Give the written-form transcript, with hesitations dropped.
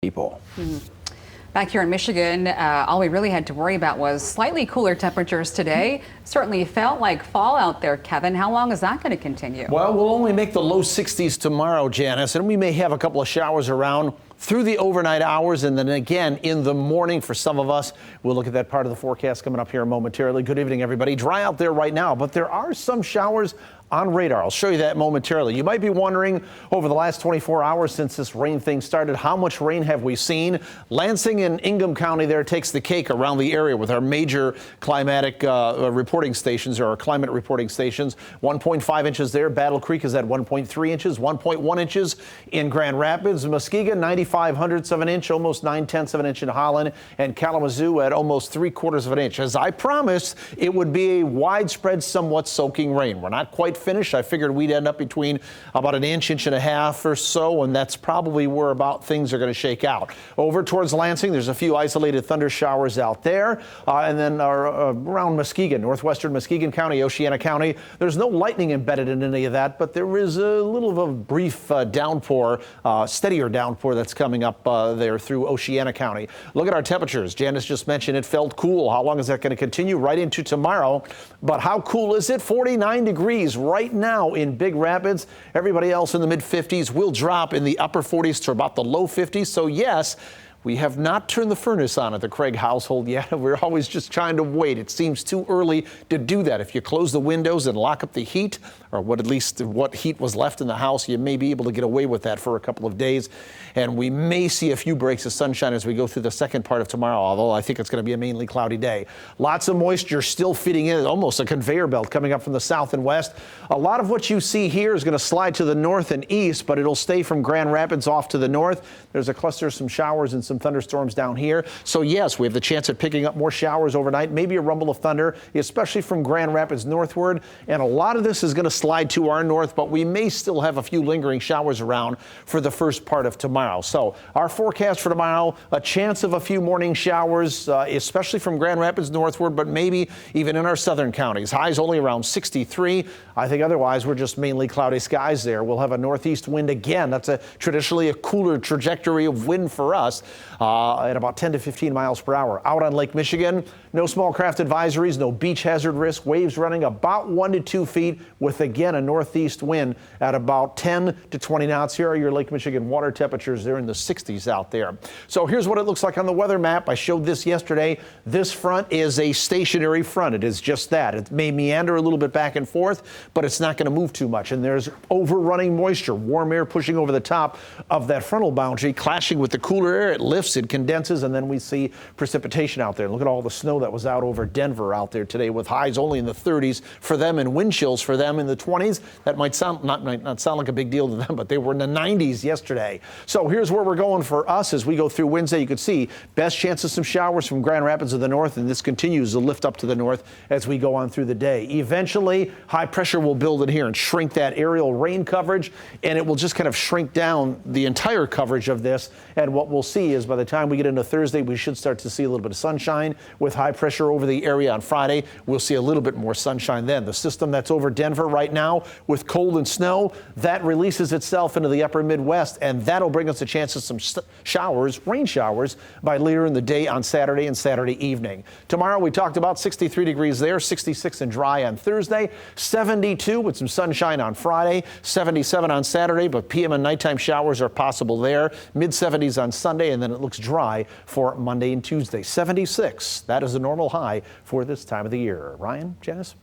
people. Back here in Michigan, all we really had to worry about was slightly cooler temperatures today. Certainly felt like fall out there, Kevin. How long is that going to continue? Well, we'll only make the low 60s tomorrow, Janice, and we may have a couple of showers around through the overnight hours and then again in the morning for some of us. We'll look at that part of the forecast coming up here momentarily. Good evening, everybody. Dry out there right now, but there are some showers on radar. I'll show you that momentarily. You might be wondering, over the last 24 hours since this rain thing started, how much rain have we seen? Lansing and Ingham County there takes the cake around the area with our major climatic reporting stations, or our climate reporting stations. 1.5 inches there. Battle Creek is at 1.3 inches, 1.1 inches in Grand Rapids. Muskegon, 0.95 of an inch, almost 0.9 of an inch in Holland, and Kalamazoo at almost 3/4 of an inch. As I promised, it would be a widespread, somewhat soaking rain. We're not quite finished. I figured we'd end up between about an inch, inch and a half or so, and that's probably where about things are going to shake out. Over towards Lansing, there's a few isolated thunder showers out there, and then around Muskegon, northwestern Muskegon County, Oceana County. There's no lightning embedded in any of that, but there is a little of a brief downpour, steadier downpour that's coming up there through Oceana County. Look at our temperatures. Janice just mentioned it felt cool. How long is that going to continue? Right into tomorrow. But how cool is it? 49 degrees right now in Big Rapids. Everybody else in the mid-50s will drop in the upper 40s to about the low 50s. So yes, we have not turned the furnace on at the Craig household yet. We're always just trying to wait. It seems too early to do that. If you close the windows and lock up the heat, or at least what heat was left in the house, you may be able to get away with that for a couple of days. And we may see a few breaks of sunshine as we go through the second part of tomorrow, although I think it's going to be a mainly cloudy day. Lots of moisture still feeding in, almost a conveyor belt coming up from the south and west. A lot of what you see here is going to slide to the north and east, but it'll stay from Grand Rapids off to the north. There's a cluster of some showers and some thunderstorms down here. So yes, we have the chance of picking up more showers overnight, maybe a rumble of thunder, especially from Grand Rapids northward. And a lot of this is going to slide to our north, but we may still have a few lingering showers around for the first part of tomorrow. So our forecast for tomorrow, a chance of a few morning showers, especially from Grand Rapids northward, but maybe even in our southern counties. Highs only around 63. I think otherwise we're just mainly cloudy skies there. We'll have a northeast wind again. That's traditionally a cooler trajectory of wind for us. At about 10 to 15 miles per hour. Out on Lake Michigan, no small craft advisories, no beach hazard risk. Waves running about 1 to 2 feet with, again, a northeast wind at about 10 to 20 knots. Here are your Lake Michigan water temperatures. They're in the 60s out there. So here's what it looks like on the weather map. I showed this yesterday. This front is a stationary front. It is just that. It may meander a little bit back and forth, but it's not going to move too much. And there's overrunning moisture, warm air pushing over the top of that frontal boundary, clashing with the cooler air. It lifts, it condenses, and then we see precipitation out there. Look at all the snow that was out over Denver out there today, with highs only in the 30s for them and wind chills for them in the 20s. That might not sound like a big deal to them, but they were in the 90s yesterday. So here's where we're going for us as we go through Wednesday. You can see best chance of some showers from Grand Rapids to the north, and this continues to lift up to the north as we go on through the day. Eventually, high pressure will build in here and shrink that aerial rain coverage, and it will just kind of shrink down the entire coverage of this. And what we'll see is by the time we get into Thursday, we should start to see a little bit of sunshine with high pressure over the area on Friday. We'll see a little bit more sunshine then. The system that's over Denver right now with cold and snow, that releases itself into the upper Midwest, and that'll bring us a chance of some showers, rain showers, by later in the day on Saturday and Saturday evening. Tomorrow, we talked about 63 degrees there, 66 and dry on Thursday, 72 with some sunshine on Friday, 77 on Saturday, but PM and nighttime showers are possible there. Mid-70s on Sunday, and then it looks dry for Monday and Tuesday. 76, that is a normal high for this time of the year. Ryan, Janice?